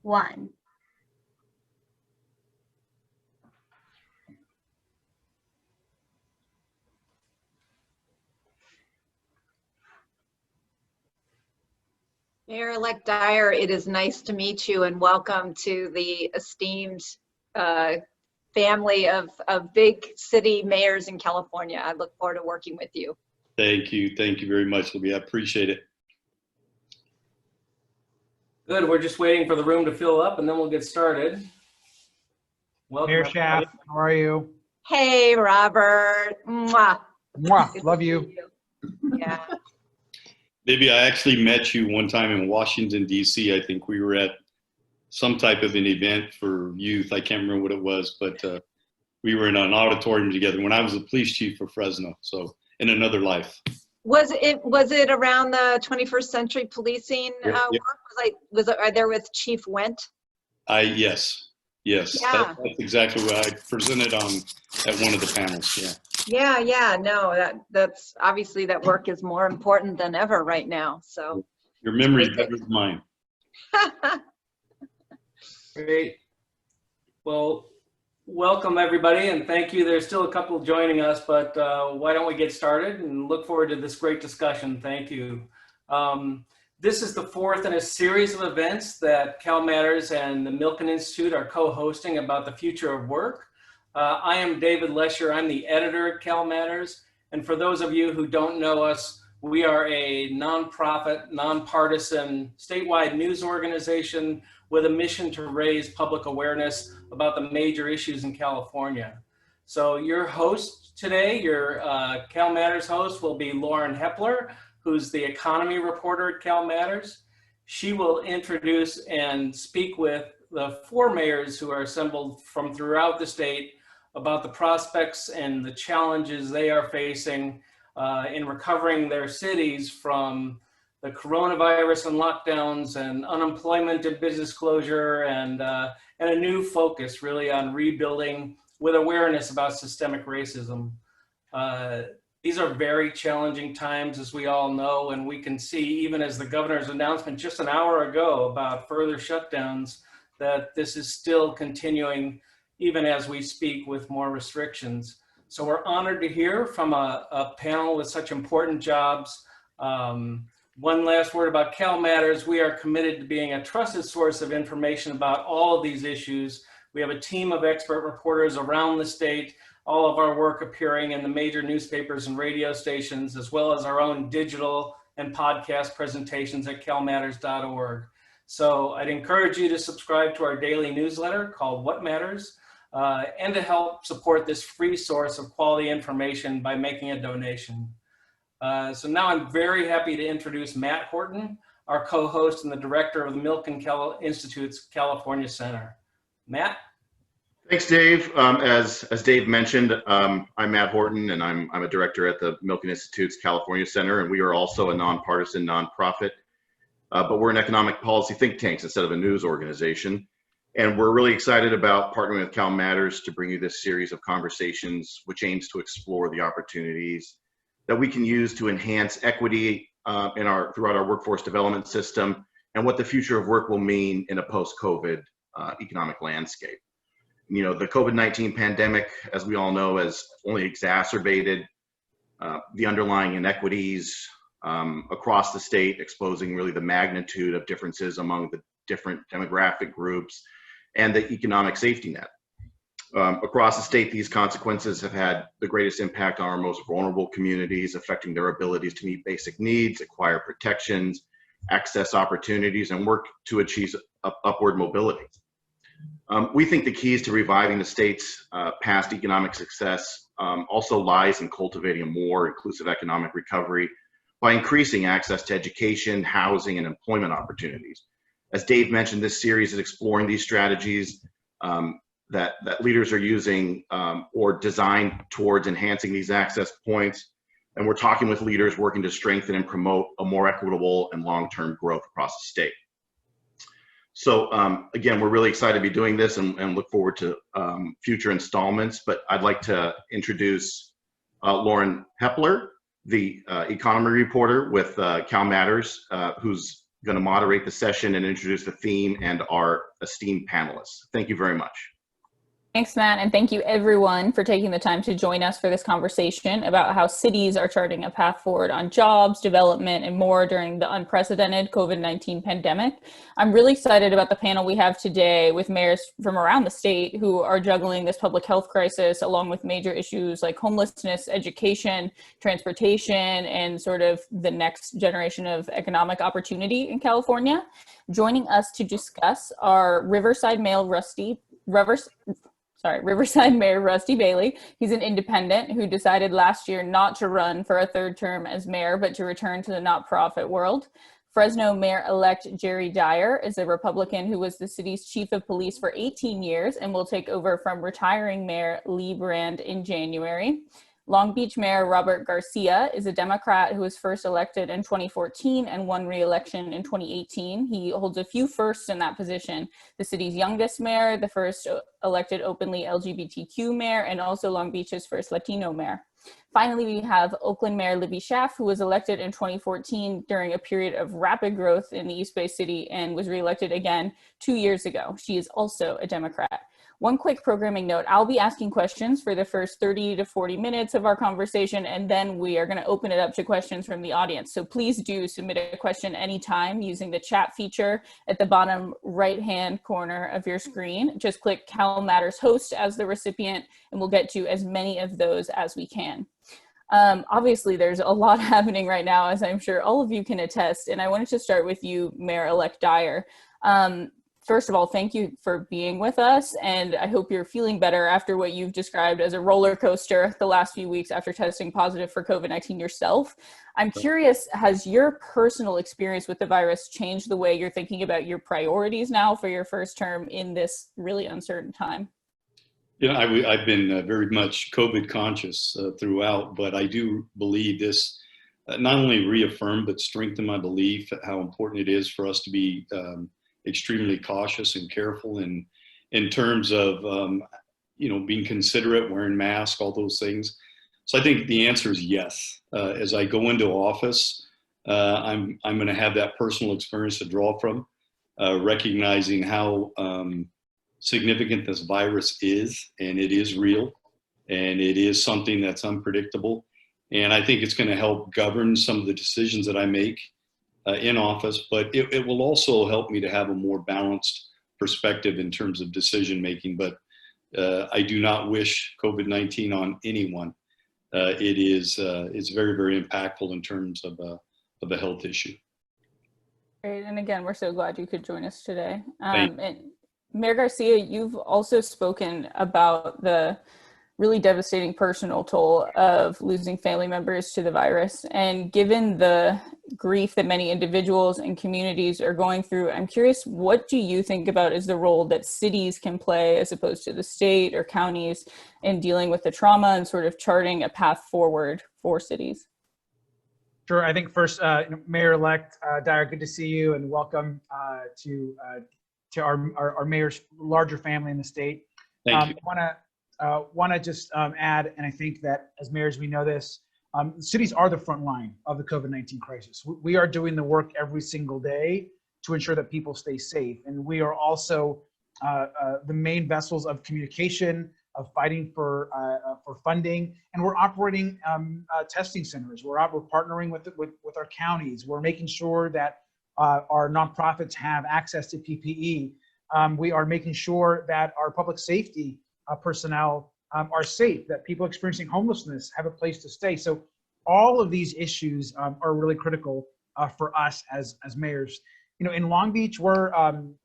1. Mayor-elect Dyer, it is nice to meet you and welcome to the esteemed family of big city mayors in California. I look forward to working with you. Thank you. Thank you very much, Libby. I appreciate it. Good. We're just waiting for the room to fill up and then we'll get started. Welcome. Mayor Schaaf, how are you? Hey, Robert. Mwah. Mwah, Good love to you. see Yeah. Libby, I actually met you one time in Washington, D.C. I think we were at some type of an event for youth. I can't remember what it was, but we were in an auditorium together when I was the police chief for Fresno. So in another life. Was it around the 21st century policing Yep. work? Was I there with Chief Went? Yes. Yeah. That's exactly what I presented on at one of the panels. Yeah. Yeah. No, that's obviously that work is more important than ever right now. So Your memory's better than mine. Great. Well, welcome everybody and thank you. There's still a couple joining us, but why don't we get started and look forward to this great discussion. Thank you. This is the fourth in a series of events that CalMatters and the Milken Institute are co-hosting about the future of work. I am David Lesher. I'm the editor at CalMatters. And for those of you who don't know us, we are a nonprofit, nonpartisan, statewide news organization with a mission to raise public awareness about the major issues in California. So your host today, your CalMatters host will be Lauren Hepler, who's the economy reporter at CalMatters. She will introduce and speak with the 4 mayors who are assembled from throughout the state about the prospects and the challenges they are facing in recovering their cities from the coronavirus and lockdowns and unemployment and business closure and a new focus really on rebuilding with awareness about systemic racism. These are very challenging times, as we all know, and we can see even as the governor's announcement just an hour ago about further shutdowns, that this is still continuing even as we speak with more restrictions. So we're honored to hear from a panel with such important jobs. One last word about CalMatters. We are committed to being a trusted source of information about all of these issues. We have a team of expert reporters around the state, all of our work appearing in the major newspapers and radio stations, as well as our own digital and podcast presentations at calmatters.org. So I'd encourage you to subscribe to our daily newsletter called What Matters, and to help support this free source of quality information by making a donation. So now I'm very happy to introduce Matt Horton, our co-host and the director of the Milken Institute's California Center. Matt? Thanks, Dave. As Dave mentioned, I'm Matt Horton, and I'm a director at the Milken Institute's California Center, and we are also a nonpartisan nonprofit, but we're an economic policy think tank instead of a news organization. And we're really excited about partnering with CalMatters to bring you this series of conversations, which aims to explore the opportunities that we can use to enhance equity throughout our workforce development system, and what the future of work will mean in a post-COVID economic landscape. You know, the COVID-19 pandemic, as we all know, has only exacerbated the underlying inequities across the state, exposing really the magnitude of differences among the different demographic groups and the economic safety net. Across the state, these consequences have had the greatest impact on our most vulnerable communities, affecting their abilities to meet basic needs, acquire protections, access opportunities, and work to achieve upward mobility. We think the keys to reviving the state's past economic success also lies in cultivating a more inclusive economic recovery by increasing access to education, housing, and employment opportunities. As Dave mentioned, this series is exploring these strategies that leaders are using or designed towards enhancing these access points. And we're talking with leaders working to strengthen and promote a more equitable and long-term growth across the state. So again, we're really excited to be doing this and look forward to future installments, but I'd like to introduce Lauren Hepler, the economy reporter with CalMatters, who's going to moderate the session and introduce the theme and our esteemed panelists. Thank you very much. Thanks, Matt, and thank you everyone for taking the time to join us for this conversation about how cities are charting a path forward on jobs, development, and more during the unprecedented COVID-19 pandemic. I'm really excited about the panel we have today with mayors from around the state who are juggling this public health crisis along with major issues like homelessness, education, transportation, and sort of the next generation of economic opportunity in California. Joining us to discuss are Riverside Mayor Rusty Bailey. He's an independent who decided last year not to run for a third term as mayor, but to return to the nonprofit world. Fresno Mayor-elect Jerry Dyer is a Republican who was the city's chief of police for 18 years and will take over from retiring Mayor Lee Brand in January. Long Beach Mayor Robert Garcia is a Democrat who was first elected in 2014 and won re-election in 2018. He holds a few firsts in that position: the city's youngest mayor, the first elected openly LGBTQ mayor, and also Long Beach's first Latino mayor. Finally, we have Oakland Mayor Libby Schaaf, who was elected in 2014 during a period of rapid growth in the East Bay City and was re-elected again 2 years ago. She is also a Democrat. One quick programming note: I'll be asking questions for the first 30 to 40 minutes of our conversation, and then we are going to open it up to questions from the audience. So please do submit a question anytime using the chat feature at the bottom right-hand corner of your screen. Just click CalMatters host as the recipient, and we'll get to as many of those as we can. Obviously, there's a lot happening right now, as I'm sure all of you can attest, and I wanted to start with you, Mayor-elect Dyer. First of all, thank you for being with us, and I hope you're feeling better after what you've described as a roller coaster the last few weeks after testing positive for COVID-19 yourself. I'm curious, has your personal experience with the virus changed the way you're thinking about your priorities now for your first term in this really uncertain time? You know, I've been very much COVID conscious throughout, but I do believe this not only reaffirmed but strengthened my belief how important it is for us to be extremely cautious and careful in terms of being considerate, wearing masks, all those things. So I think the answer is yes. As I go into office, I'm going to have that personal experience to draw from, recognizing how significant this virus is, and it is real, and it is something that's unpredictable. And I think it's going to help govern some of the decisions that I make in office, but it will also help me to have a more balanced perspective in terms of decision making. But I do not wish COVID-19 on anyone. It's very, very impactful in terms of a health issue. Great, and again, we're so glad you could join us today. And Mayor Garcia, you've also spoken about the really devastating personal toll of losing family members to the virus. And given the grief that many individuals and communities are going through, I'm curious, what do you think about is the role that cities can play as opposed to the state or counties in dealing with the trauma and sort of charting a path forward for cities? Sure. I think first, Mayor-elect Dyer, good to see you and welcome to our mayor's larger family in the state. Thank you. Want to just add, and I think that as mayors we know this, cities are the front line of the COVID-19 crisis. We are doing the work every single day to ensure that people stay safe, and we are also the main vessels of communication, of fighting for funding, and we're operating testing centers. We're partnering with our counties. We're making sure that our nonprofits have access to PPE. We are making sure that our public safety personnel are safe, that people experiencing homelessness have a place to stay. So all of these issues are really critical for us as mayors. In Long Beach, we're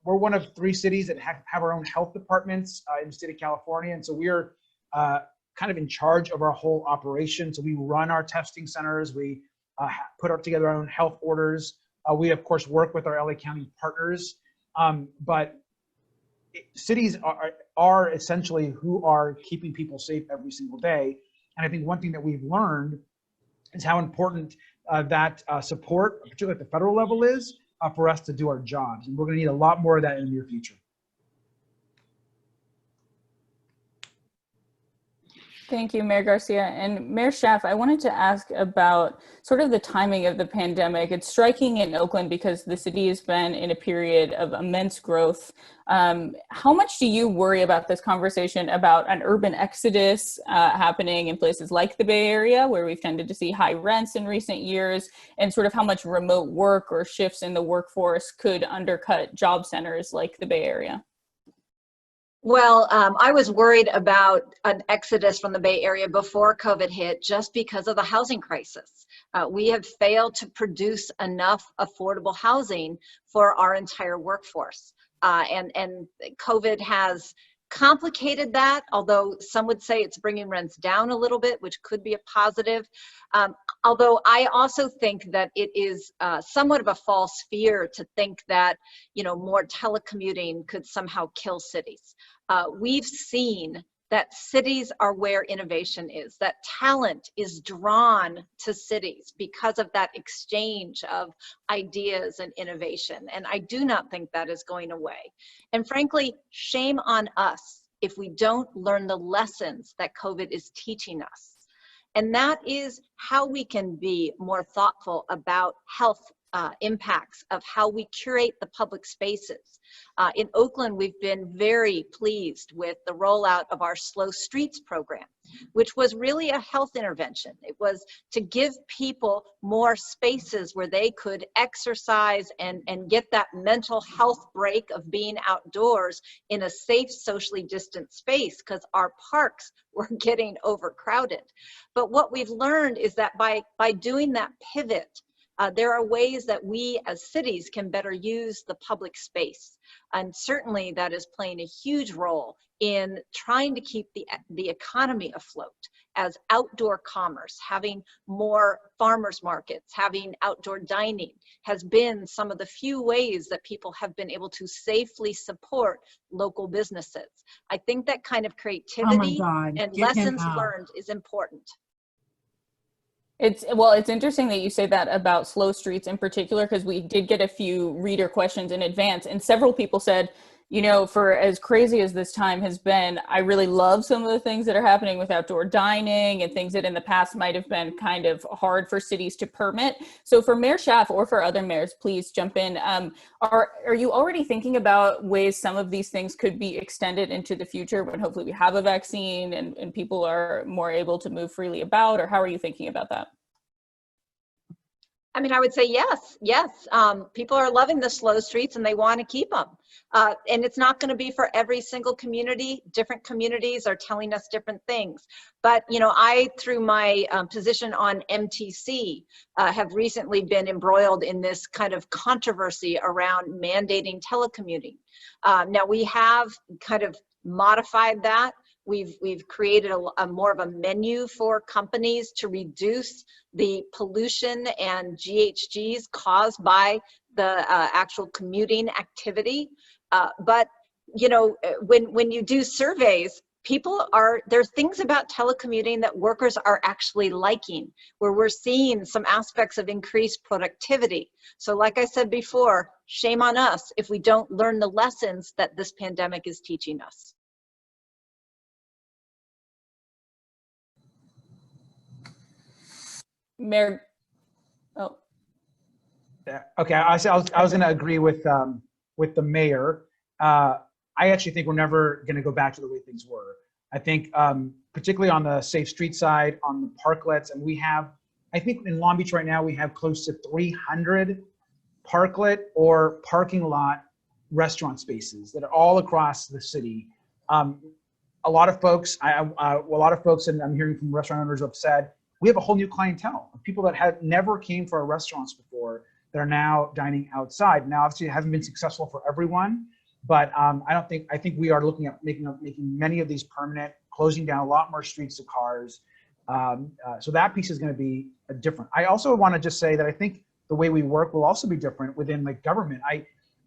one of 3 cities that have our own health departments in the state of California, and so we're kind of in charge of our whole operation. So we run our testing centers, we put together our own health orders. We of course work with our LA County partners, but cities are essentially who are keeping people safe every single day. And I think one thing that we've learned is how important that support, particularly at the federal level, is for us to do our jobs. And we're going to need a lot more of that in the near future. Thank you, Mayor Garcia. And Mayor Schaaf, I wanted to ask about sort of the timing of the pandemic. It's striking in Oakland because the city has been in a period of immense growth. How much do you worry about this conversation about an urban exodus happening in places like the Bay Area, where we've tended to see high rents in recent years, and sort of how much remote work or shifts in the workforce could undercut job centers like the Bay Area? Well, I was worried about an exodus from the Bay Area before COVID hit just because of the housing crisis. We have failed to produce enough affordable housing for our entire workforce. And COVID has complicated that, although some would say it's bringing rents down a little bit, which could be a positive. Although I also think that it is somewhat of a false fear to think that, more telecommuting could somehow kill cities. We've seen that cities are where innovation is, that talent is drawn to cities because of that exchange of ideas and innovation. And I do not think that is going away. And frankly, shame on us if we don't learn the lessons that COVID is teaching us. And that is how we can be more thoughtful about health impacts of how we curate the public spaces. In Oakland, we've been very pleased with the rollout of our Slow Streets program, which was really a health intervention. It was to give people more spaces where they could exercise and get that mental health break of being outdoors in a safe, socially distant space, because our parks were getting overcrowded. But what we've learned is that by doing that pivot, there are ways that we as cities can better use the public space. And certainly that is playing a huge role in trying to keep the economy afloat, as outdoor commerce, having more farmers markets, having outdoor dining has been some of the few ways that people have been able to safely support local businesses. I think that kind of creativity and lessons learned is important. It's interesting that you say that about Slow Streets in particular, because we did get a few reader questions in advance, and several people said, for as crazy as this time has been, I really love some of the things that are happening with outdoor dining and things that in the past might have been kind of hard for cities to permit. So for Mayor Schaaf or for other mayors, please jump in. Are you already thinking about ways some of these things could be extended into the future when hopefully we have a vaccine and people are more able to move freely about, or how are you thinking about that? I mean, I would say yes. People are loving the Slow Streets and they want to keep them. And it's not going to be for every single community. Different communities are telling us different things. But, I, through my position on MTC, have recently been embroiled in this kind of controversy around mandating telecommuting. Now, we have kind of modified that. We've created a more of a menu for companies to reduce the pollution and GHGs caused by the actual commuting activity. But when you do surveys, there's things about telecommuting that workers are actually liking, where we're seeing some aspects of increased productivity. So like I said before, shame on us if we don't learn the lessons that this pandemic is teaching us. Mayor, oh. Yeah. Okay, I was going to agree with the mayor. I actually think we're never going to go back to the way things were. I think particularly on the safe street side, on the parklets, and I think in Long Beach right now we have close to 300 parklet or parking lot restaurant spaces that are all across the city. A lot of folks, and I'm hearing from restaurant owners have said, we have a whole new clientele of people that had never came for our restaurants before that are now dining outside. Now, obviously, it hasn't been successful for everyone, but I think we are looking at making many of these permanent, closing down a lot more streets to cars. So that piece is going to be different. I also want to just say that I think the way we work will also be different within like government.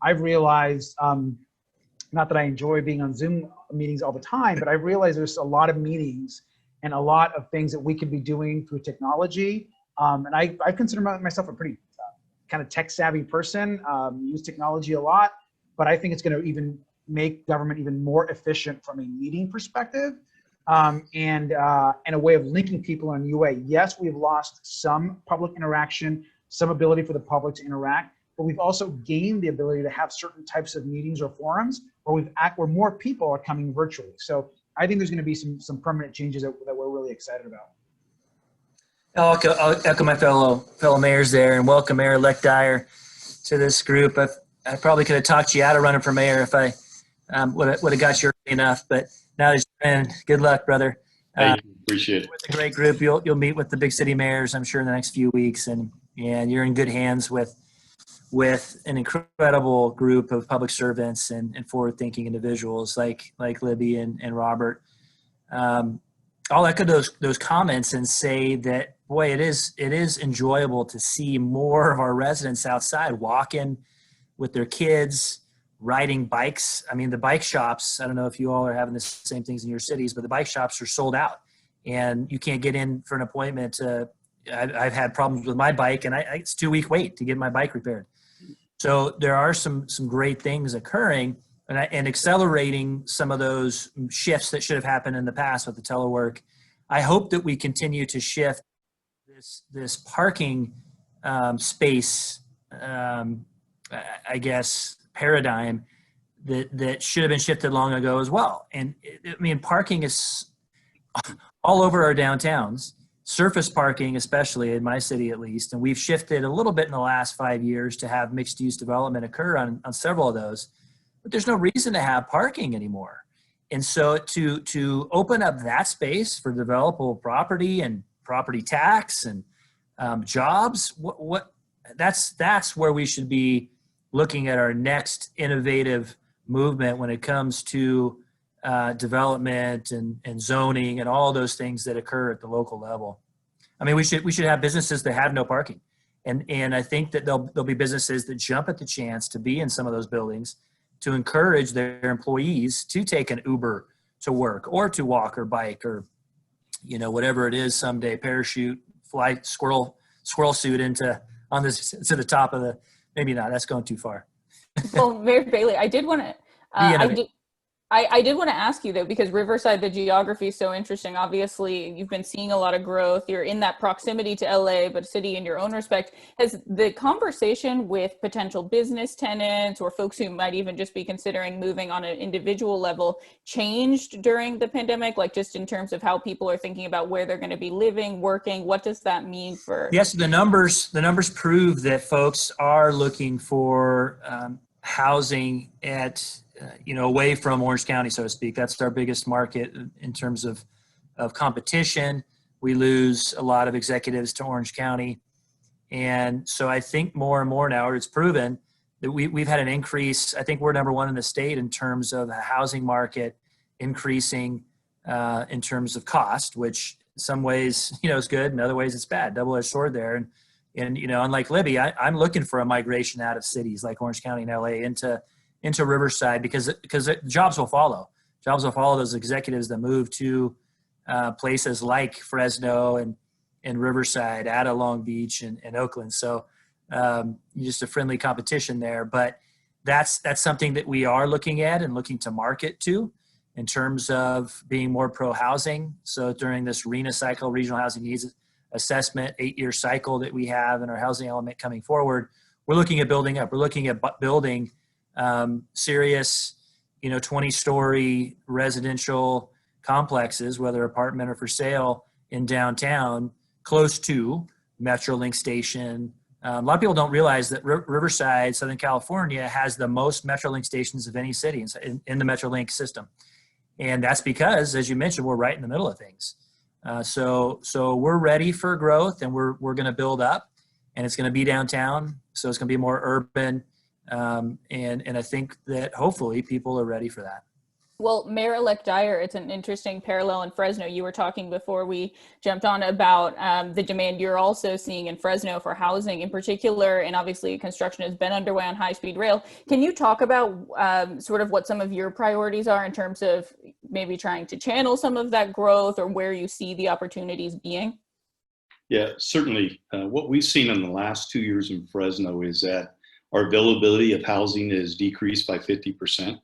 I've realized, not that I enjoy being on Zoom meetings all the time, but I've realized there's a lot of meetings and a lot of things that we could be doing through technology. And I consider myself a pretty kind of tech savvy person, use technology a lot, but I think it's going to even make government even more efficient from a meeting perspective. and a way of linking people in a new way. Yes, we've lost some public interaction, some ability for the public to interact, but we've also gained the ability to have certain types of meetings or forums where more people are coming virtually. So I think there's going to be some permanent changes that we're really excited about. I'll echo my fellow mayors there, and welcome Mayor-elect Dyer to this group. I probably could have talked you out of running for mayor if I would have got you early enough, but now that you're in, good luck, brother. Thank you. Appreciate it. It's a great group. You'll meet with the big city mayors, I'm sure, in the next few weeks, and you're in good hands with an incredible group of public servants and forward-thinking individuals like Libby and Robert. I'll echo those comments and say that, boy, it is enjoyable to see more of our residents outside walking with their kids, riding bikes. I mean, the bike shops, I don't know if you all are having the same things in your cities, but the bike shops are sold out and you can't get in for an appointment. I've had problems with my bike and it's a 2-week wait to get my bike repaired. So there are some great things occurring and accelerating some of those shifts that should have happened in the past with the telework. I hope that we continue to shift this parking space, I guess, paradigm that should have been shifted long ago as well. And I mean, parking is all over our downtowns, surface parking, especially in my city at least. And we've shifted a little bit in the last 5 years to have mixed use development occur on several of those. But there's no reason to have parking anymore. And so to open up that space for developable property and property tax and jobs, that's where we should be looking at our next innovative movement when it comes to development and zoning and all those things that occur at the local level. I mean, we should have businesses that have no parking. And I think that there'll be businesses that jump at the chance to be in some of those buildings to encourage their employees to take an Uber to work or to walk or bike or, whatever it is someday, parachute, fly, squirrel suit to the top of the, maybe not, that's going too far. Well, Mayor Bailey, I did want to, I did want to ask you though, because Riverside, the geography is so interesting. Obviously, you've been seeing a lot of growth. You're in that proximity to LA, but a city in your own respect. Has the conversation with potential business tenants or folks who might even just be considering moving on an individual level changed during the pandemic? Like just in terms of how people are thinking about where they're going to be living, working, what does that mean for? Yes, the numbers prove that folks are looking for housing at away from Orange County, so to speak. That's our biggest market in terms of competition. We lose a lot of executives to Orange County. And so I think more and more now, it's proven that we've had an increase. I think we're number one in the state in terms of the housing market increasing in terms of cost, which in some ways, is good. In other ways, it's bad. Double-edged sword there. And unlike Libby, I'm looking for a migration out of cities like Orange County and LA into Riverside because jobs will follow. Jobs will follow those executives that move to places like Fresno and Riverside, out of Long Beach and Oakland. So just a friendly competition there. But that's something that we are looking at and looking to market to in terms of being more pro-housing. So during this RHNA cycle, Regional Housing Needs Assessment, 8-year cycle that we have in our housing element coming forward, we're looking at building up. We're looking at building serious, 20-story residential complexes, whether apartment or for sale in downtown, close to Metrolink station. A lot of people don't realize that Riverside, Southern California, has the most Metrolink stations of any city in the Metrolink system. And that's because, as you mentioned, we're right in the middle of things. So we're ready for growth, and we're going to build up, and it's going to be downtown. So it's going to be more urban. And I think that hopefully people are ready for that. Well, Mayor-elect Dyer, it's an interesting parallel in Fresno. You were talking before we jumped on about the demand you're also seeing in Fresno for housing in particular, and obviously construction has been underway on high-speed rail. Can you talk about sort of what some of your priorities are in terms of maybe trying to channel some of that growth or where you see the opportunities being? Yeah, certainly. What we've seen in the last 2 years in Fresno is that our availability of housing is decreased by 50%.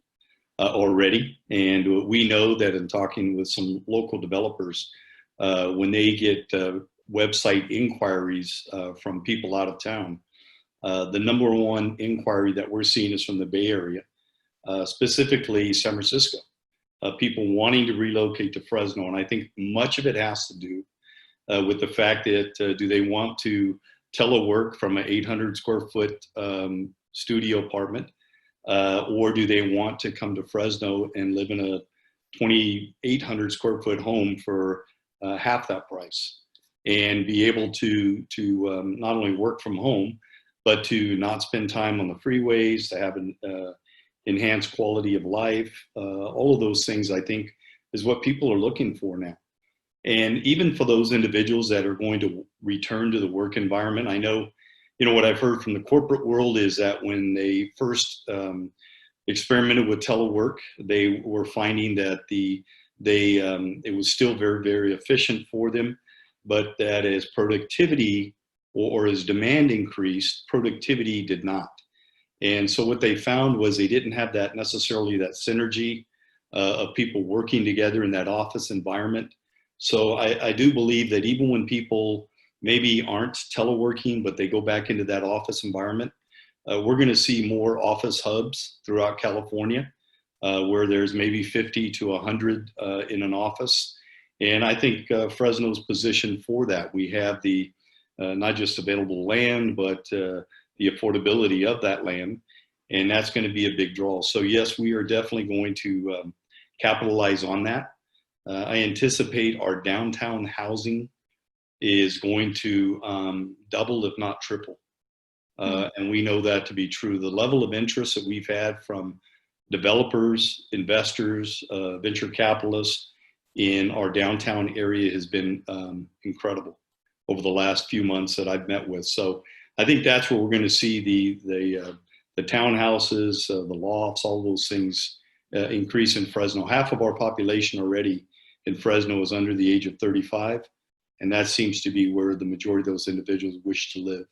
already. And we know that in talking with some local developers, when they get website inquiries from people out of town, the number one inquiry that we're seeing is from the Bay Area, specifically San Francisco. People wanting to relocate to Fresno. And I think much of it has to do with the fact that do they want to telework from an 800 square foot studio apartment, or do they want to come to Fresno and live in a 2,800 square foot home for half that price and be able to not only work from home, but to not spend time on the freeways, to have an enhanced quality of life. All of those things, I think, is what people are looking for now. And even for those individuals that are going to return to the work environment, I know, what I've heard from the corporate world is that when they first experimented with telework, they were finding that it was still very, very efficient for them, but that as productivity or as demand increased, productivity did not. And so what they found was they didn't have that necessarily that synergy of people working together in that office environment. So I do believe that even when people maybe aren't teleworking, but they go back into that office environment, we're going to see more office hubs throughout California, where there's maybe 50 to 100 in an office. And I think Fresno's positioned for that. We have the not just available land, but the affordability of that land. And that's going to be a big draw. So yes, we are definitely going to capitalize on that. I anticipate our downtown housing is going to double, if not triple. And we know that to be true. The level of interest that we've had from developers, investors, venture capitalists in our downtown area has been incredible over the last few months that I've met with. So I think that's where we're going to see the townhouses, the lofts, all those things increase in Fresno. Half of our population already in Fresno is under the age of 35. And that seems to be where the majority of those individuals wish to live.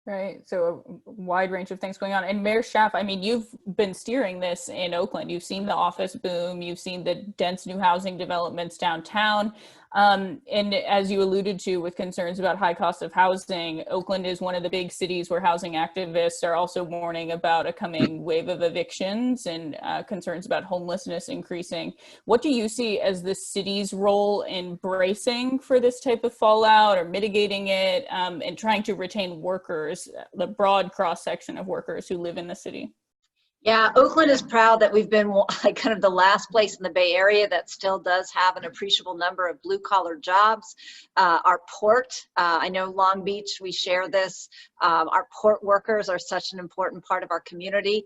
Right. So a wide range of things going on. And Mayor Schaaf, I mean, you've been steering this in Oakland. You've seen the office boom. You've seen the dense new housing developments downtown. And as you alluded to with concerns about high cost of housing, Oakland is one of the big cities where housing activists are also warning about a coming wave of evictions and concerns about homelessness increasing. What do you see as the city's role in bracing for this type of fallout or mitigating it and trying to retain workers, the broad cross-section of workers who live in the city? Yeah, Oakland is proud that we've been like kind of the last place in the Bay Area that still does have an appreciable number of blue collar jobs. Our port, I know Long Beach, we share this. Our port workers are such an important part of our community.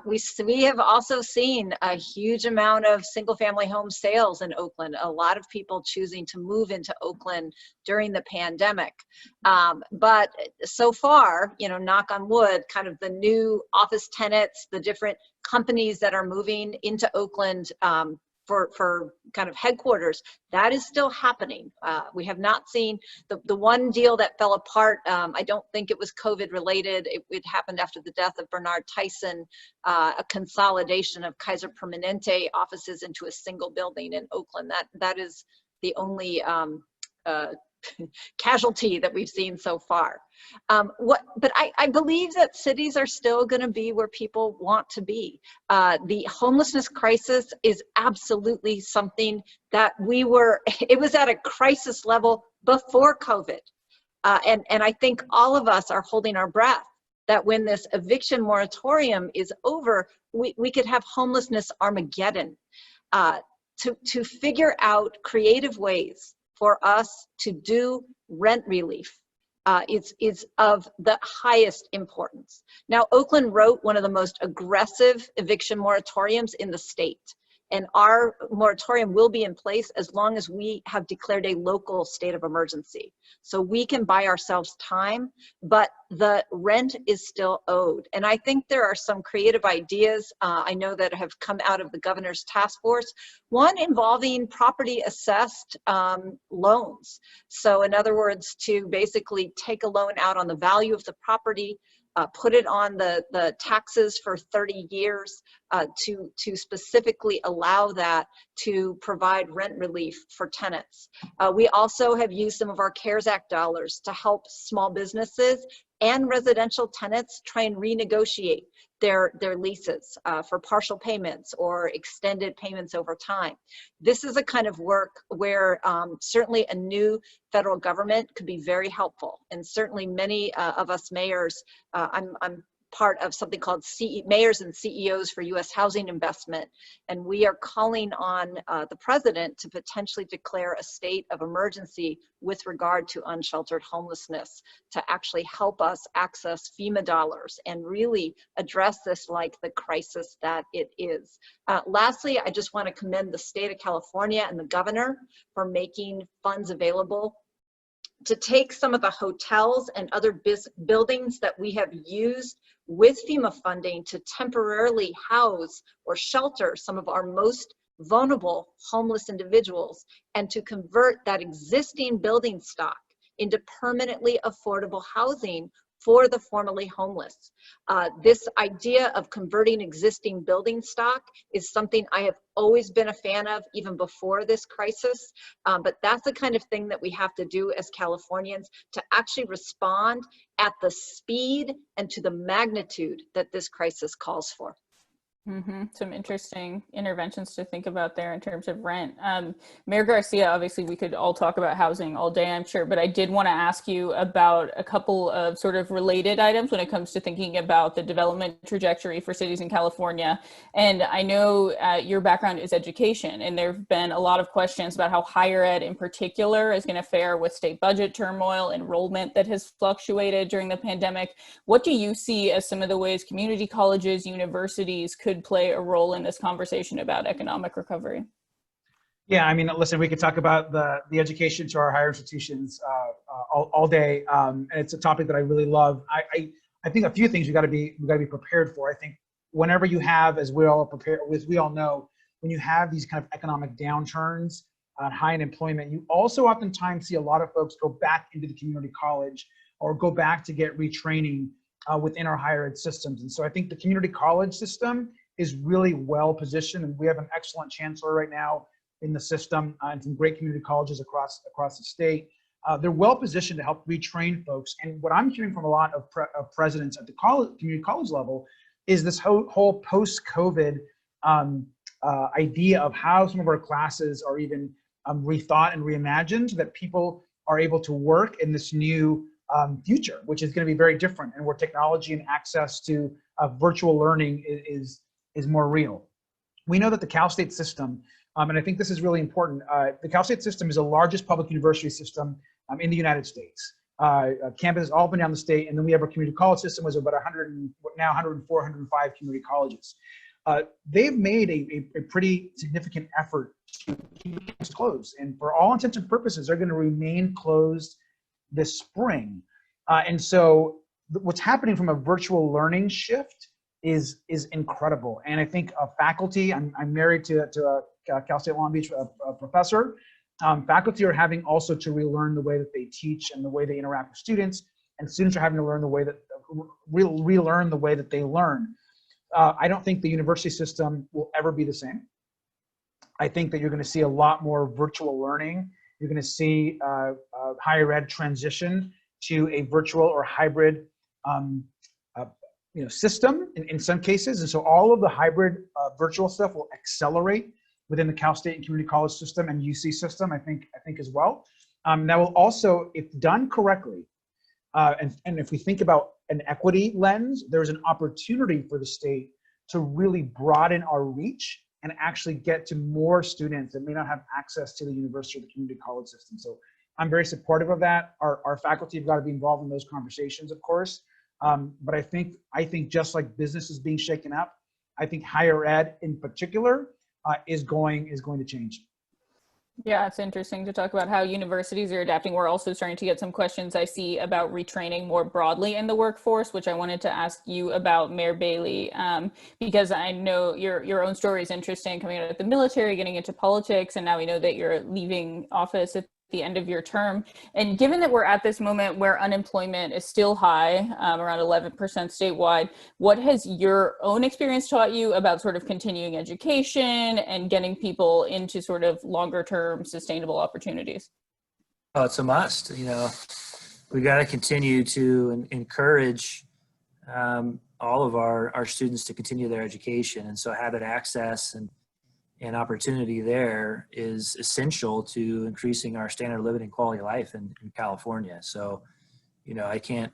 We have also seen a huge amount of single family home sales in Oakland, a lot of people choosing to move into Oakland during the pandemic. But so far, knock on wood, kind of the new office tenants, the different companies that are moving into Oakland for kind of headquarters, that is still happening. We have not seen the one deal that fell apart. I don't think it was COVID related. It happened after the death of Bernard Tyson, a consolidation of Kaiser Permanente offices into a single building in Oakland. That is the only casualty that we've seen so far. But I believe that cities are still going to be where people want to be. The homelessness crisis is absolutely something that it was at a crisis level before COVID. And I think all of us are holding our breath that when this eviction moratorium is over, we could have homelessness Armageddon. To figure out creative ways for us to do rent relief is of the highest importance. Now, Oakland wrote one of the most aggressive eviction moratoriums in the state. And our moratorium will be in place as long as we have declared a local state of emergency. So we can buy ourselves time, but the rent is still owed. And I think there are some creative ideas I know that have come out of the governor's task force. One involving property assessed loans. So in other words, to basically take a loan out on the value of the property, put it on the taxes for 30 years to specifically allow that to provide rent relief for tenants. We also have used some of our CARES Act dollars to help small businesses and residential tenants try and renegotiate their leases for partial payments or extended payments over time. This is a kind of work where certainly a new federal government could be very helpful, and certainly many of us mayors, I'm part of something called Mayors and CEOs for U.S. Housing Investment, and we are calling on the president to potentially declare a state of emergency with regard to unsheltered homelessness to actually help us access FEMA dollars and really address this like the crisis that it is. Lastly, I just want to commend the state of California and the governor for making funds available to take some of the hotels and other buildings that we have used with FEMA funding to temporarily house or shelter some of our most vulnerable homeless individuals, and to convert that existing building stock into permanently affordable housing for the formerly homeless. This idea of converting existing building stock is something I have always been a fan of, even before this crisis. But that's the kind of thing that we have to do as Californians to actually respond at the speed and to the magnitude that this crisis calls for. Some interesting interventions to think about there in terms of rent. Mayor Garcia, obviously we could all talk about housing all day, I'm sure, but I did want to ask you about a couple of sort of related items when it comes to thinking about the development trajectory for cities in California. And I know your background is education, and there have been a lot of questions about how higher ed in particular is going to fare with state budget turmoil, enrollment that has fluctuated during the pandemic. What do you see as some of the ways community colleges, universities could play a role in this conversation about economic recovery? Yeah, I mean, listen, we could talk about the education to our higher institutions all day, and it's a topic that I really love. I think a few things we got to be prepared for. I think whenever you have, as we all know, when you have these kind of economic downturns, high unemployment, you also oftentimes see a lot of folks go back into the community college or go back to get retraining within our higher ed systems. And so I think the community college system is really well positioned, and we have an excellent chancellor right now in the system and some great community colleges across the state. They're well positioned to help retrain folks. And what I'm hearing from a lot of presidents at the community college level is this whole post-COVID idea of how some of our classes are even rethought and reimagined, so that people are able to work in this new future, which is going to be very different, and where technology and access to virtual learning is more real. We know that the Cal State system, and I think this is really important, the Cal State system is the largest public university system in the United States. Campuses all up and down the state, and then we have our community college system, was about 104, 105 community colleges. They've made a pretty significant effort to keep campuses closed, and for all intents and purposes, they're going to remain closed this spring. And so what's happening from a virtual learning shift is incredible. And I think faculty, I'm married to a Cal State Long Beach professor. Faculty are having also to relearn the way that they teach and the way they interact with students, and students are having to learn the way that relearn the way that they learn. I don't think the university system will ever be the same. I think that you're going to see a lot more virtual learning. You're going to see higher ed transition to a virtual or hybrid system in some cases. And so all of the hybrid virtual stuff will accelerate within the Cal State and community college system and UC system, I think as well. That will also, if done correctly, and if we think about an equity lens, there's an opportunity for the state to really broaden our reach and actually get to more students that may not have access to the university or the community college system. So I'm very supportive of that. Our faculty have got to be involved in those conversations, of course. But I think just like business is being shaken up, I think higher ed in particular is going to change. Yeah, it's interesting to talk about how universities are adapting. We're also starting to get some questions I see about retraining more broadly in the workforce, which I wanted to ask you about, Mayor Bailey, because I know your own story is interesting, coming out of the military, getting into politics, and now we know that you're leaving office at the end of your term. And given that we're at this moment where unemployment is still high, around 11% statewide, what has your own experience taught you about sort of continuing education and getting people into sort of longer term sustainable opportunities? Oh, it's a must. You know, we got to continue to encourage all of our students to continue their education. And so having access and opportunity there is essential to increasing our standard of living and quality of life in California. So, you know, I can't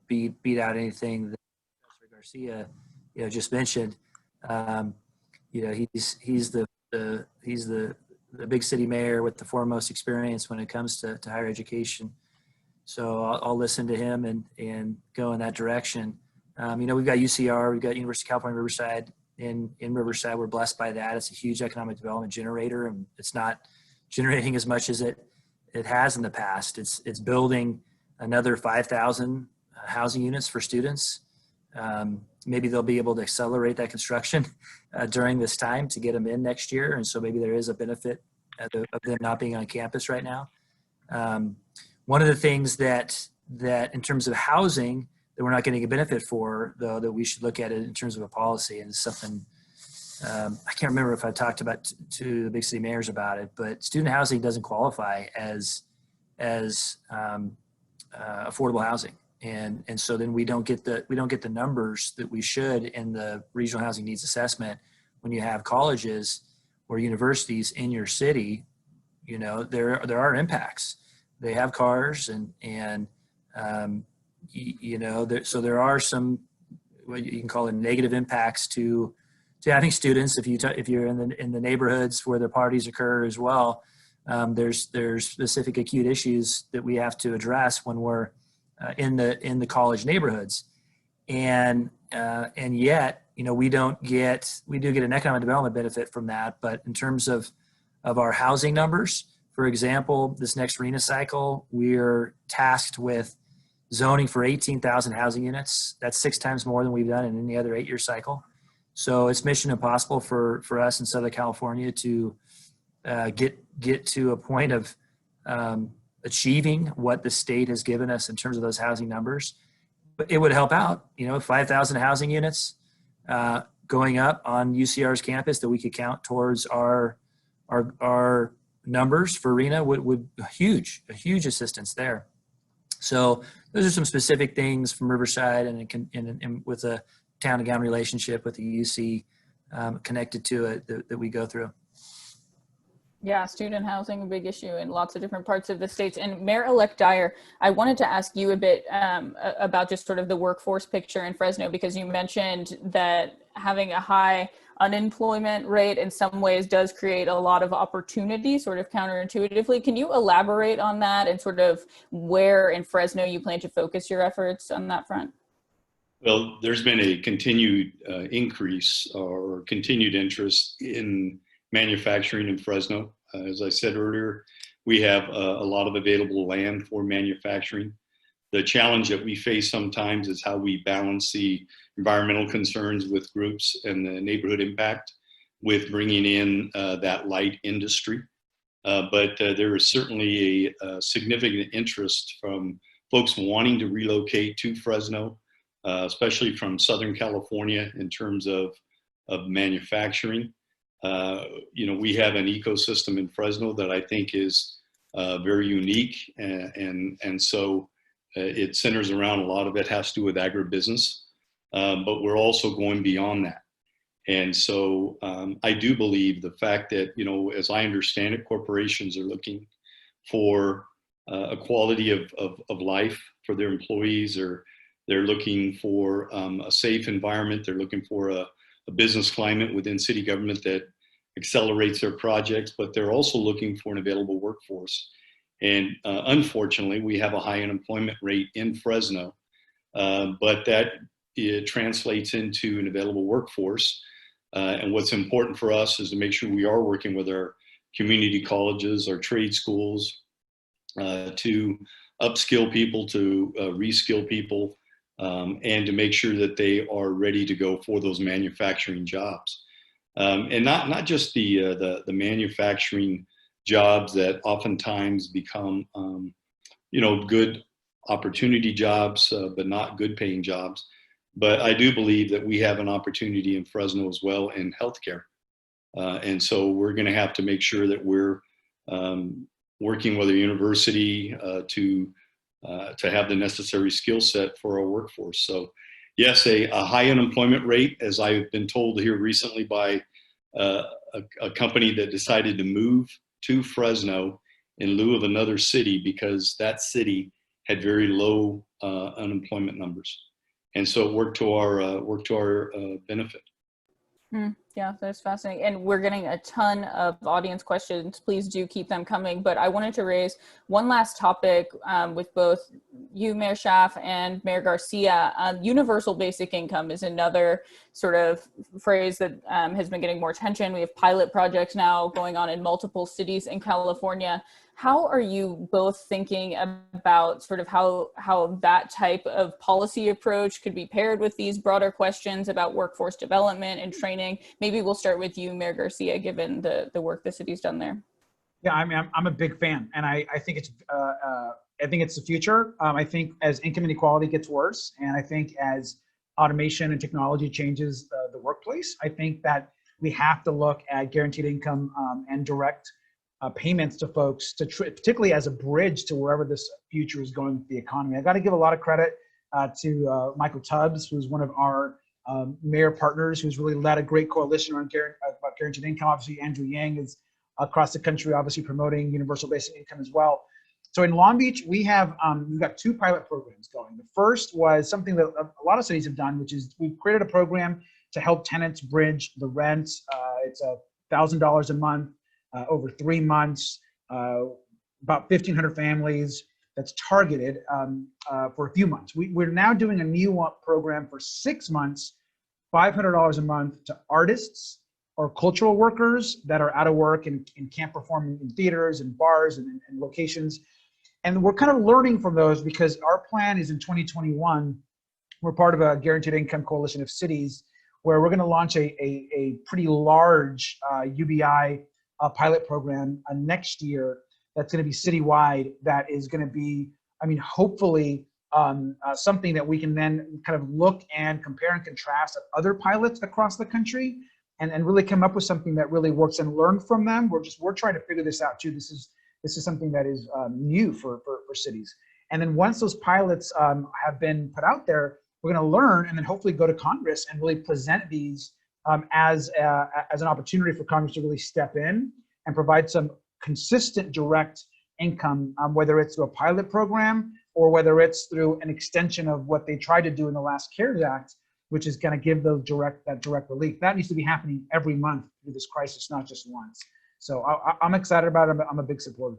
beat out anything that Professor Garcia, you know, just mentioned. You know, he's the big city mayor with the foremost experience when it comes to higher education. So I'll listen to him and go in that direction. You know, we've got UCR, we've got University of California, Riverside. In Riverside, we're blessed by that. It's a huge economic development generator, and it's not generating as much as it has in the past. It's building another 5,000 housing units for students. Maybe they'll be able to accelerate that construction during this time to get them in next year, and so maybe there is a benefit of them not being on campus right now. One of the things that in terms of housing that we're not getting a benefit for, though, that we should look at it in terms of a policy, and it's something I can't remember if I talked about to the big city mayors about it, but student housing doesn't qualify as affordable housing, and so then we don't get the numbers that we should in the regional housing needs assessment when you have colleges or universities in your city. You know, there are impacts. They have cars and you know, so there are some, what you can call it, negative impacts to having students. If you're in the neighborhoods where the parties occur as well, there's specific acute issues that we have to address when we're in the college neighborhoods, and yet, you know, we do get an economic development benefit from that. But in terms of our housing numbers, for example, this next RHNA cycle, we're tasked with zoning for 18,000 housing units. That's 6 times more than we've done in any other 8-year cycle. So it's mission impossible for us in Southern California to get to a point of achieving what the state has given us in terms of those housing numbers. But it would help out, you know, 5,000 housing units going up on UCR's campus that we could count towards our numbers for RHNA would a huge assistance there. So those are some specific things from Riverside and with a town and gown relationship with the UC connected to it that we go through. Yeah, student housing, a big issue in lots of different parts of the states. And Mayor-elect Dyer, I wanted to ask you a bit about just sort of the workforce picture in Fresno, because you mentioned that having a high unemployment rate in some ways does create a lot of opportunity, sort of counterintuitively. Can you elaborate on that and sort of where in Fresno you plan to focus your efforts on that front? Well, there's been a continued increase or continued interest in manufacturing in Fresno. As I said earlier, we have a lot of available land for manufacturing. The challenge that we face sometimes is how we balance the environmental concerns with groups and the neighborhood impact with bringing in that light industry. But there is certainly a significant interest from folks wanting to relocate to Fresno, especially from Southern California in terms of manufacturing. You know, we have an ecosystem in Fresno that I think is very unique, and so it centers around, a lot of it has to do with agribusiness, but we're also going beyond that. And so I do believe the fact that, you know, as I understand it, corporations are looking for a quality of life for their employees, or they're looking for a safe environment. They're looking for a business climate within city government that accelerates their projects, but they're also looking for an available workforce. And unfortunately, we have a high unemployment rate in Fresno, but that translates into an available workforce. And what's important for us is to make sure we are working with our community colleges, our trade schools, to upskill people, to reskill people, and to make sure that they are ready to go for those manufacturing jobs. And not just the manufacturing jobs that oftentimes become, you know, good opportunity jobs, but not good paying jobs. But I do believe that we have an opportunity in Fresno as well in healthcare. And so we're going to have to make sure that we're working with a university to have the necessary skill set for our workforce. So yes, a high unemployment rate, as I've been told here recently by a company that decided to move to Fresno in lieu of another city because that city had very low unemployment numbers. And so it worked to our benefit. Yeah, that's fascinating. And we're getting a ton of audience questions. Please do keep them coming. But I wanted to raise one last topic with both you, Mayor Schaaf, and Mayor Garcia. Universal basic income is another sort of phrase that has been getting more attention. We have pilot projects now going on in multiple cities in California. How are you both thinking about sort of how that type of policy approach could be paired with these broader questions about workforce development and training? Maybe we'll start with you, Mayor Garcia, given the work the city's done there. Yeah, I mean, I'm a big fan, and I think it's the future. I think as income inequality gets worse, and I think as automation and technology changes the workplace, I think that we have to look at guaranteed income and direct payments to folks, particularly as a bridge to wherever this future is going with the economy. I got to give a lot of credit to Michael Tubbs, who's one of our mayor partners, who's really led a great coalition around guaranteed income. Obviously, Andrew Yang is across the country, obviously promoting universal basic income as well. So in Long Beach, we've got 2 pilot programs going. The first was something that a lot of cities have done, which is we've created a program to help tenants bridge the rent. It's $1,000 a month. Over 3 months, about 1,500 families that's targeted for a few months. We're now doing a new program for 6 months, $500 a month to artists or cultural workers that are out of work and can't perform in theaters and bars and locations. And we're kind of learning from those because our plan is in 2021, we're part of a guaranteed income coalition of cities where we're going to launch a pretty large UBI pilot program next year that's going to be citywide, that is going to be, I mean, hopefully something that we can then kind of look and compare and contrast at other pilots across the country and really come up with something that really works and learn from them. We're trying to figure this out too. This is something that is new for cities. And then once those pilots have been put out there, we're going to learn and then hopefully go to Congress and really present these as an opportunity for Congress to really step in and provide some consistent direct income, whether it's through a pilot program or whether it's through an extension of what they tried to do in the last CARES Act, which is going to give those direct relief. That needs to be happening every month through this crisis, not just once. So I'm excited about it. I'm a big supporter.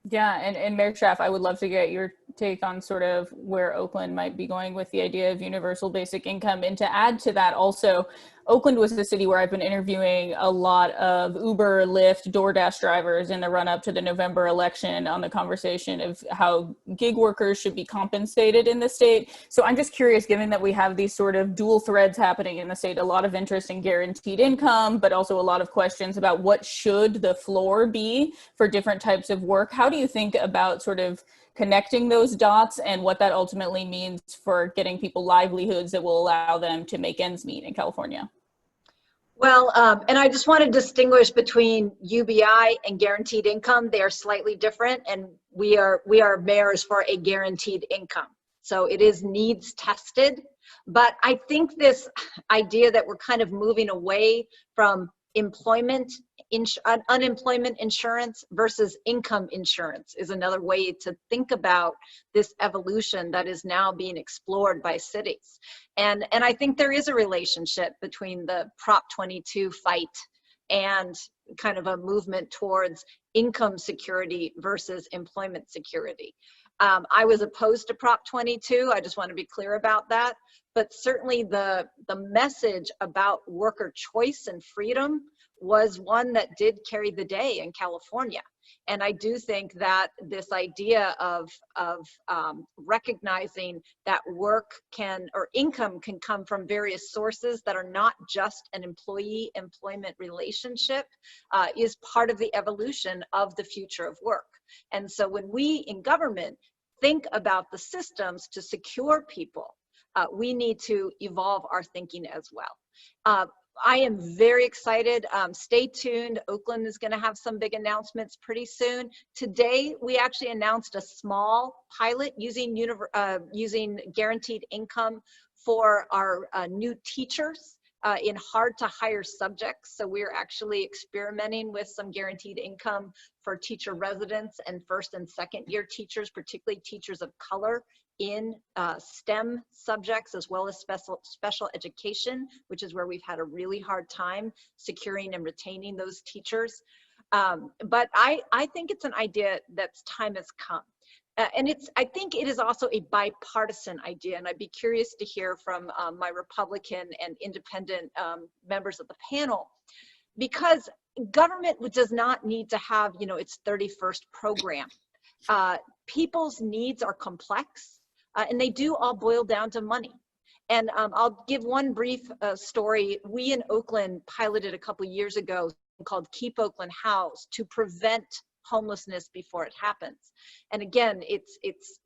Yeah, and Mayor Schaaf, I would love to get your take on sort of where Oakland might be going with the idea of universal basic income. And to add to that also, Oakland was the city where I've been interviewing a lot of Uber, Lyft, DoorDash drivers in the run up to the November election on the conversation of how gig workers should be compensated in the state. So I'm just curious, given that we have these sort of dual threads happening in the state, a lot of interest in guaranteed income, but also a lot of questions about what should the floor be for different types of work. How do you think about sort of connecting those dots and what that ultimately means for getting people livelihoods that will allow them to make ends meet in California? Well, and I just want to distinguish between UBI and guaranteed income. They are slightly different, and we are mayors for a guaranteed income. So it is needs tested. But I think this idea that we're kind of moving away from unemployment insurance versus income insurance is another way to think about this evolution that is now being explored by cities. And I think there is a relationship between the Prop 22 fight and kind of a movement towards income security versus employment security. I was opposed to Prop 22. I just want to be clear about that. but certainly the message about worker choice and freedom was one that did carry the day in California. And I do think that this idea of recognizing that work can, or income can come from various sources that are not just an employee-employment relationship is part of the evolution of the future of work. And so when we in government think about the systems to secure people, we need to evolve our thinking as well. I am very excited. Stay tuned. Oakland is going to have some big announcements pretty soon. Today, we actually announced a small pilot using guaranteed income for our new teachers in hard to hire subjects. So we're actually experimenting with some guaranteed income for teacher residents and first and second year teachers, particularly teachers of color in STEM subjects, as well as special education, which is where we've had a really hard time securing and retaining those teachers. But I think it's an idea that's time has come. And I think it is also a bipartisan idea, and I'd be curious to hear from my Republican and independent members of the panel, because government does not need to have, its 31st program. People's needs are complex, and they do all boil down to money. And I'll give one brief story. We in Oakland piloted a couple years ago called Keep Oakland Housed to prevent homelessness before it happens. And again, it's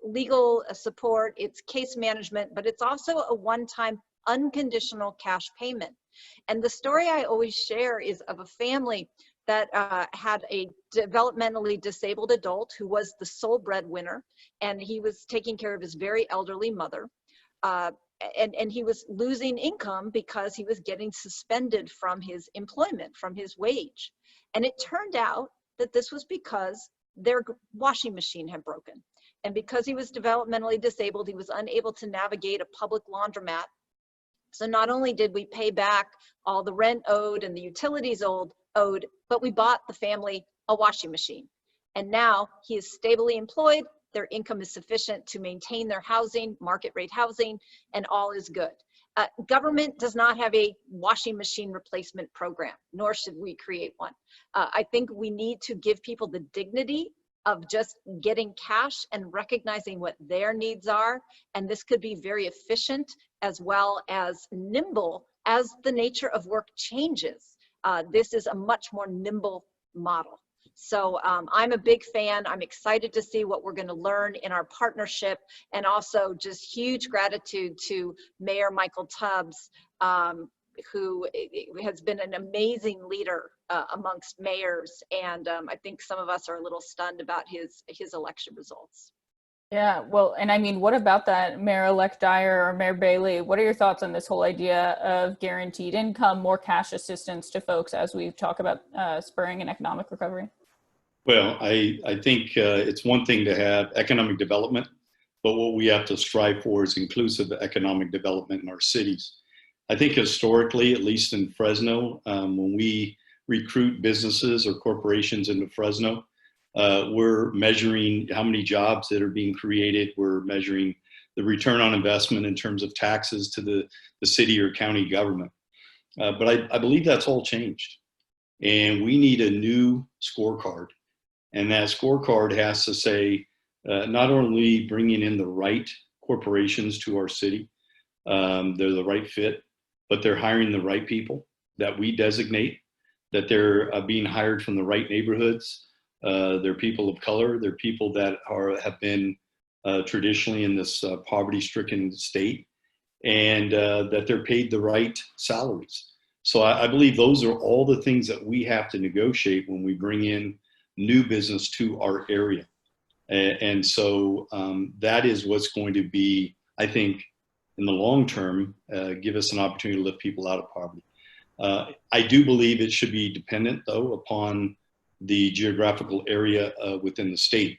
legal support, it's case management, but it's also a one-time unconditional cash payment. And the story I always share is of a family that had a developmentally disabled adult who was the sole breadwinner, and he was taking care of his very elderly mother. And he was losing income because he was getting suspended from his employment, from his wage. And it turned out that this was because their washing machine had broken. And because he was developmentally disabled, he was unable to navigate a public laundromat. So not only did we pay back all the rent owed and the utilities owed, but we bought the family a washing machine. And now he is stably employed, their income is sufficient to maintain their housing, market rate housing, and all is good. Government does not have a washing machine replacement program, nor should we create one. I think we need to give people the dignity of just getting cash and recognizing what their needs are. And this could be very efficient as well as nimble as the nature of work changes. This is a much more nimble model. So I'm a big fan. I'm excited to see what we're going to learn in our partnership, and also just huge gratitude to Mayor Michael Tubbs, who has been an amazing leader amongst mayors. And I think some of us are a little stunned about his election results. Yeah, well, and I mean, what about that Mayor-elect Dyer or Mayor Bailey? What are your thoughts on this whole idea of guaranteed income, more cash assistance to folks as we talk about spurring an economic recovery? Well, I think it's one thing to have economic development, but what we have to strive for is inclusive economic development in our cities. I think historically, at least in Fresno, when we recruit businesses or corporations into Fresno, we're measuring how many jobs that are being created. We're measuring the return on investment in terms of taxes to the city or county government. But I believe that's all changed. And we need a new scorecard. And that scorecard has to say, not only bringing in the right corporations to our city, they're the right fit, but they're hiring the right people that we designate, that they're being hired from the right neighborhoods. They're people of color. They're people that have been traditionally in this poverty-stricken state, and that they're paid the right salaries. So I believe those are all the things that we have to negotiate when we bring in new business to our area. And so that is what's going to be, I think, in the long term, give us an opportunity to lift people out of poverty. I do believe it should be dependent, though, upon the geographical area within the state,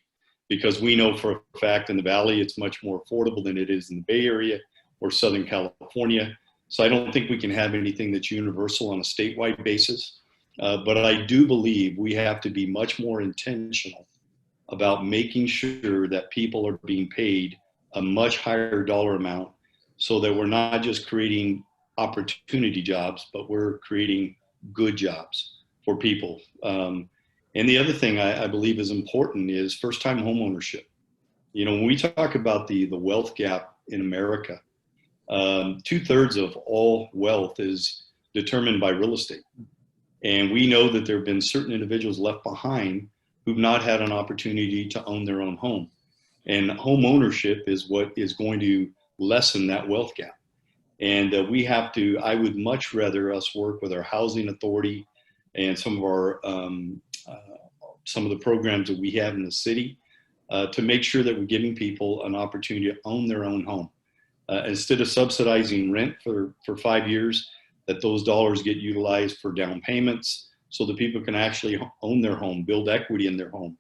because we know for a fact in the Valley, it's much more affordable than it is in the Bay Area or Southern California. So I don't think we can have anything that's universal on a statewide basis. But I do believe we have to be much more intentional about making sure that people are being paid a much higher dollar amount so that we're not just creating opportunity jobs, but we're creating good jobs for people. And the other thing I believe is important is first-time home ownership. You know, when we talk about the wealth gap in America, 2/3 of all wealth is determined by real estate. And we know that there have been certain individuals left behind who've not had an opportunity to own their own home. And home ownership is what is going to lessen that wealth gap. And we have to, I would much rather us work with our housing authority and some of our, some of the programs that we have in the city to make sure that we're giving people an opportunity to own their own home. Instead of subsidizing rent for 5 years, that those dollars get utilized for down payments so that people can actually own their home, build equity in their home,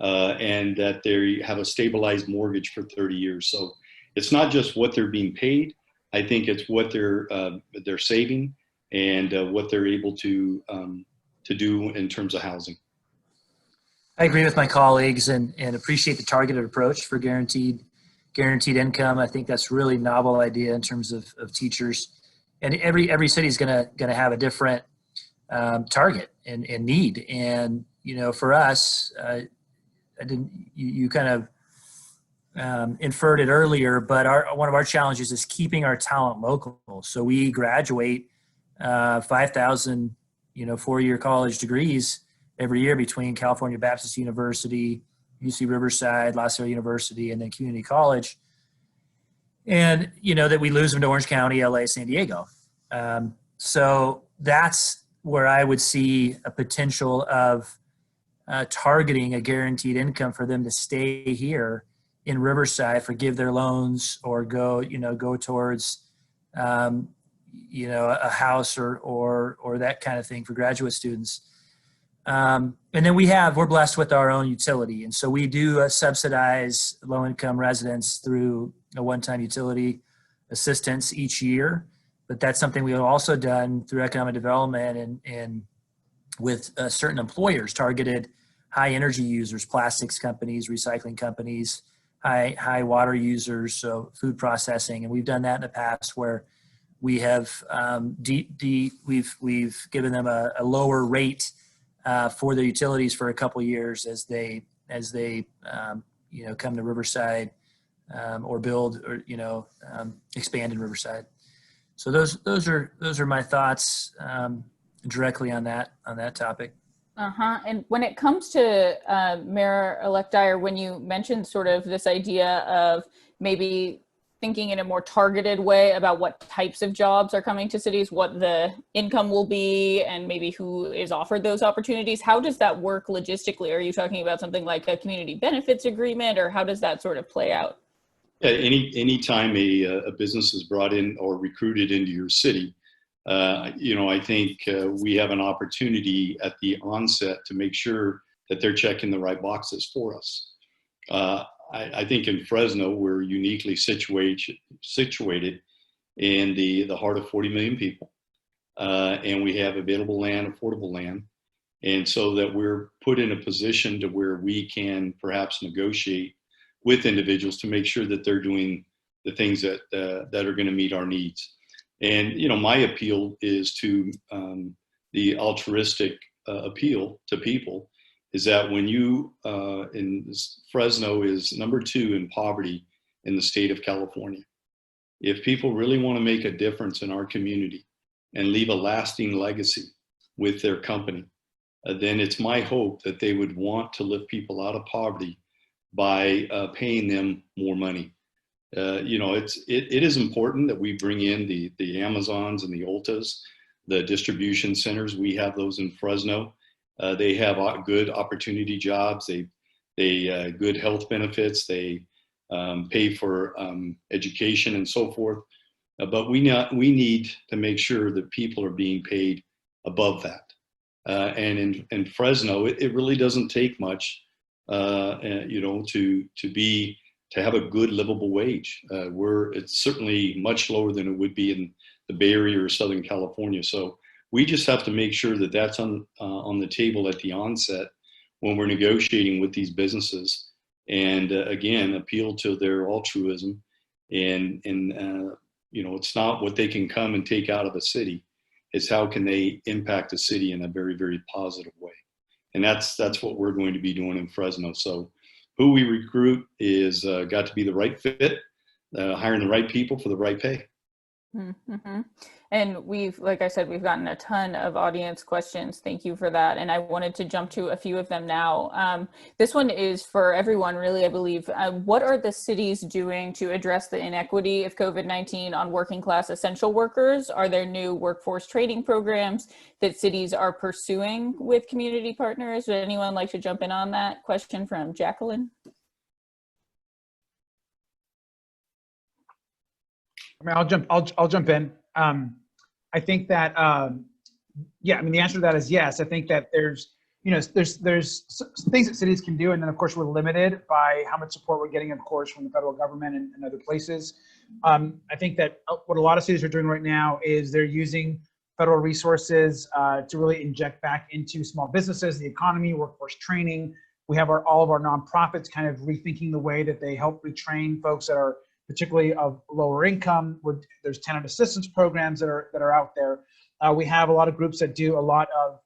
and that they have a stabilized mortgage for 30 years. So it's not just what they're being paid. I think it's what they're saving and what they're able to do in terms of housing. I agree with my colleagues and appreciate the targeted approach for guaranteed income. I think that's really novel idea in terms of teachers. And every city is gonna have a different target and need. And you know, for us, you kind of inferred it earlier, but one of our challenges is keeping our talent local. So we graduate 5,000 4-year college degrees every year between California Baptist University, UC Riverside, La Salle University, and then community college. And, that we lose them to Orange County, LA, San Diego. So that's where I would see a potential of targeting a guaranteed income for them to stay here in Riverside, forgive their loans, or go towards, a house or that kind of thing for graduate students. And then we're blessed with our own utility. And so we do subsidize low-income residents through a one-time utility assistance each year. But that's something we've also done through economic development and with certain employers, targeted high energy users, plastics companies, recycling companies, high water users, so food processing. And we've done that in the past where we have we've given them a lower rate for their utilities for a couple of years as they come to Riverside or build or expand in Riverside. So those are my thoughts directly on that topic. And when it comes to Mayor-elect Dyer, when you mentioned sort of this idea of maybe thinking in a more targeted way about what types of jobs are coming to cities, what the income will be, and maybe who is offered those opportunities, how does that work logistically? Are you talking about something like a community benefits agreement, or how does that sort of play out? Yeah, any time a business is brought in or recruited into your city, I think we have an opportunity at the onset to make sure that they're checking the right boxes for us. I think in Fresno, we're uniquely situated in the heart of 40 million people. And we have available land, affordable land. And so that we're put in a position to where we can perhaps negotiate with individuals to make sure that they're doing the things that are going to meet our needs. And, my appeal is to the altruistic appeal to people is that when you, in Fresno is number 2 in poverty in the state of California. If people really want to make a difference in our community and leave a lasting legacy with their company, then it's my hope that they would want to lift people out of poverty by paying them more money. It is important that we bring in the Amazons and the Ultas, the distribution centers. We have those in Fresno. They have good opportunity jobs. They good health benefits. They pay for education and so forth. But we need to make sure that people are being paid above that. And in Fresno, it really doesn't take much, to have a good livable wage. It's certainly much lower than it would be in the Bay Area or Southern California. So we just have to make sure that that's on the table at the onset when we're negotiating with these businesses, and again, appeal to their altruism and You know, it's not what they can come and take out of the city. It's how can they impact the city in a very, very positive way. And that's what we're going to be doing in Fresno. So who we recruit is got to be the right fit, hiring the right people for the right pay. Mm-hmm. And we've, like I said, we've gotten a ton of audience questions. Thank you for that. And I wanted to jump to a few of them now. This one is for everyone, really, I believe. What are the cities doing to address the inequity of COVID-19 on working class essential workers? Are there new workforce training programs that cities are pursuing with community partners? Would anyone like to jump in on that? Question from Jacqueline. I mean, I'll jump in. I think that, yeah, I mean, the answer to that is yes. I think that there's things that cities can do. And then of course we're limited by how much support we're getting, of course, from the federal government and other places. I think that what a lot of cities are doing right now is they're using federal resources to really inject back into small businesses, the economy, workforce training. We have all of our nonprofits kind of rethinking the way that they help retrain folks that are particularly of lower income. There's tenant assistance programs that are out there. We have a lot of groups that do a lot of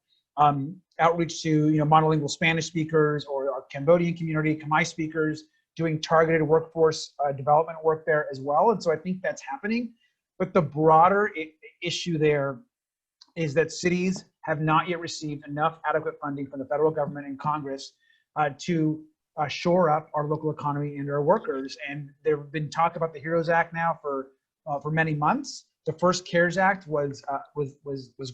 outreach to monolingual Spanish speakers or our Cambodian community, Khmer speakers, doing targeted workforce development work there as well. And so I think that's happening. But the broader issue there is that cities have not yet received enough adequate funding from the federal government and Congress to shore up our local economy and our workers. And there have been talk about the HEROES Act now for many months. The first CARES Act was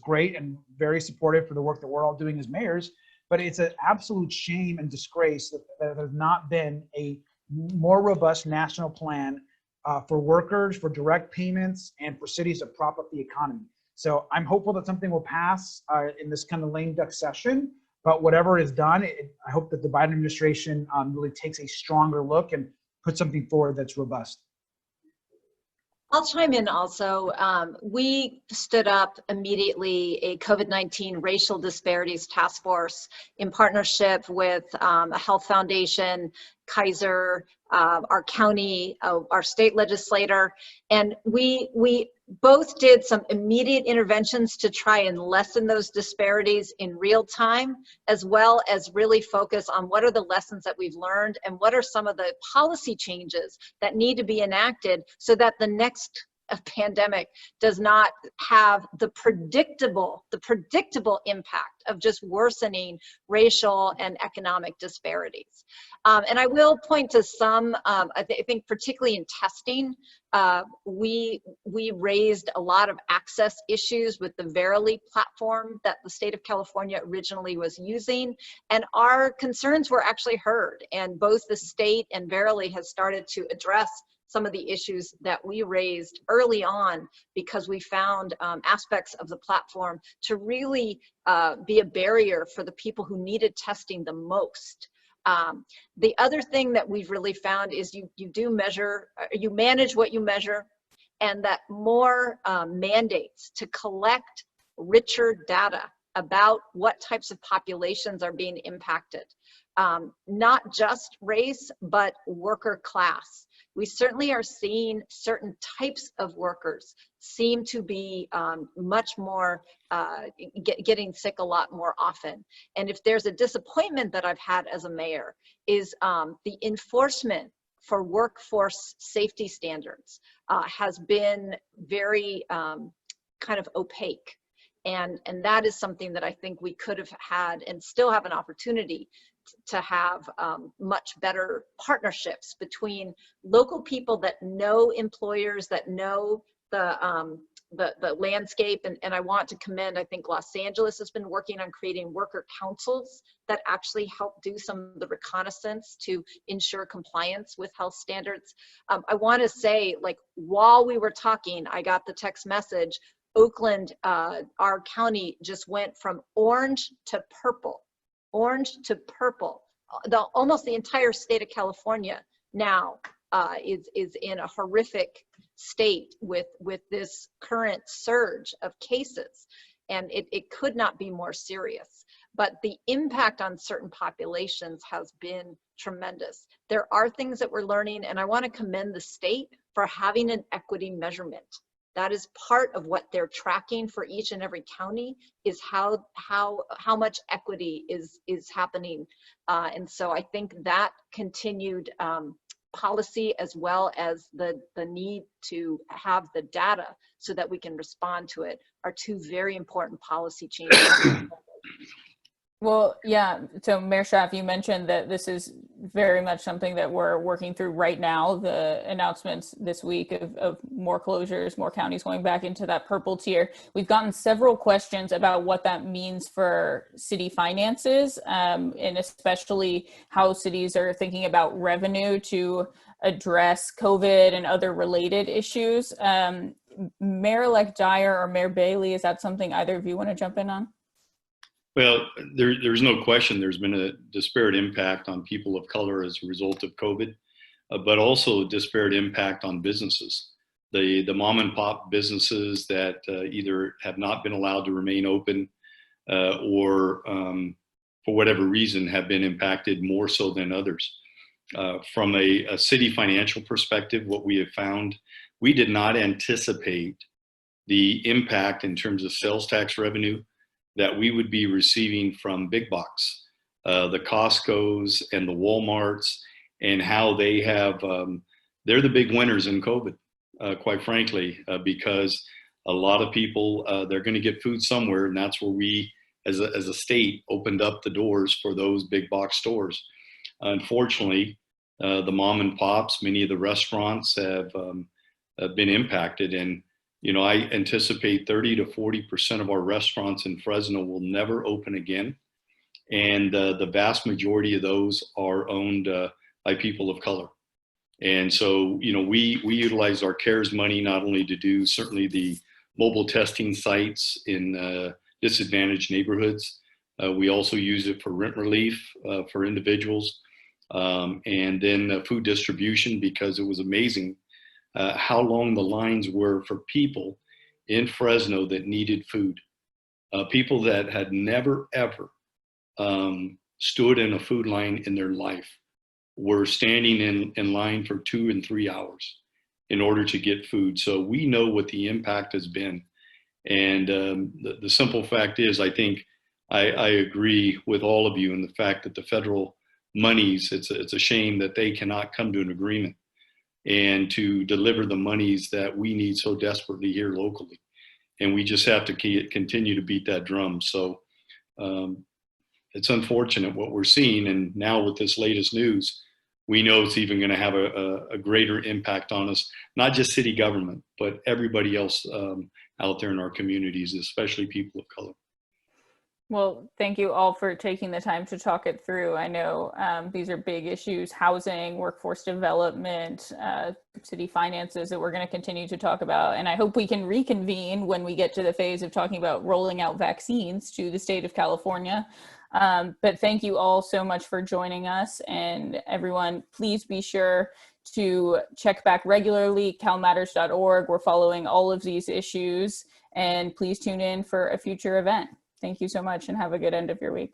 great and very supportive for the work that we're all doing as mayors. But it's an absolute shame and disgrace that there has not been a more robust national plan for workers, for direct payments, and for cities to prop up the economy. So I'm hopeful that something will pass in this kind of lame duck session. But whatever is done, I hope that the Biden administration really takes a stronger look and puts something forward that's robust. I'll chime in also. We stood up immediately a COVID-19 racial disparities task force in partnership with a health foundation, Kaiser, our county, our state legislator, and we both did some immediate interventions to try and lessen those disparities in real time, as well as really focus on what are the lessons that we've learned and what are some of the policy changes that need to be enacted so that the next pandemic does not have the predictable impact of just worsening racial and economic disparities. And I will point to some, I think particularly in testing, we raised a lot of access issues with the Verily platform that the state of California originally was using, and our concerns were actually heard, and both the state and Verily has started to address some of the issues that we raised early on because we found aspects of the platform to really be a barrier for the people who needed testing the most. The other thing that we've really found is you do measure, you manage what you measure, and that more mandates to collect richer data about what types of populations are being impacted. Not just race, but worker class. We certainly are seeing certain types of workers seem to be much more, getting sick a lot more often. And if there's a disappointment that I've had as a mayor is the enforcement for workforce safety standards has been very kind of opaque. And that is something that I think we could have had and still have an opportunity to have much better partnerships between local people that know employers, that know the landscape. And I want to commend, I think Los Angeles has been working on creating worker councils that actually help do some of the reconnaissance to ensure compliance with health standards. I want to say, like, while we were talking, I got the text message, Oakland, our county just went from orange to purple. Orange to purple. Almost the entire state of California now is in a horrific state with this current surge of cases, and it could not be more serious. but the impact on certain populations has been tremendous. There are things that we're learning, and I want to commend the state for having an equity measurement. That is part of what they're tracking for each and every county, is how much equity is happening. And so I think that continued policy, as well as the need to have the data so that we can respond to it, are two very important policy changes. Well, yeah. So Mayor Schaaf, you mentioned that this is very much something that we're working through right now. The announcements this week of more closures, more counties going back into that purple tier. We've gotten several questions about what that means for city finances, and especially how cities are thinking about revenue to address COVID and other related issues. Mayor-elect Dyer or Mayor Bailey, is that something either of you want to jump in on? Well, there's no question there's been a disparate impact on people of color as a result of COVID, but also a disparate impact on businesses. The mom and pop businesses that either have not been allowed to remain open or for whatever reason have been impacted more so than others. From a city financial perspective, what we have found, we did not anticipate the impact in terms of sales tax revenue that we would be receiving from big box, the Costco's and the Walmarts, and how they have, they're the big winners in COVID, quite frankly, because a lot of people, they're gonna get food somewhere, and that's where we, as a state, opened up the doors for those big box stores. Unfortunately, the mom and pops, many of the restaurants have been impacted, and you know, I anticipate 30 to 40% of our restaurants in Fresno will never open again. And the vast majority of those are owned by people of color. And so, you know, we utilize our CARES money not only to do certainly the mobile testing sites in disadvantaged neighborhoods, we also use it for rent relief for individuals, and then food distribution, because it was amazing how long the lines were for people in Fresno that needed food. People that had never, ever stood in a food line in their life were standing in line for 2 and 3 hours in order to get food. So we know what the impact has been. And the simple fact is, I think I agree with all of you in the fact that the federal monies, it's a shame that they cannot come to an agreement and to deliver the monies that we need so desperately here locally. And we just have to continue to beat that drum. So it's unfortunate what we're seeing. And now with this latest news, we know it's even going to have a greater impact on us, not just city government, but everybody else out there in our communities, especially people of color. Well, thank you all for taking the time to talk it through. I know these are big issues: housing, workforce development, city finances, that we're going to continue to talk about. And I hope we can reconvene when we get to the phase of talking about rolling out vaccines to the state of California. But thank you all so much for joining us. And everyone, please be sure to check back regularly, calmatters.org. We're following all of these issues, and please tune in for a future event. Thank you so much, and have a good end of your week.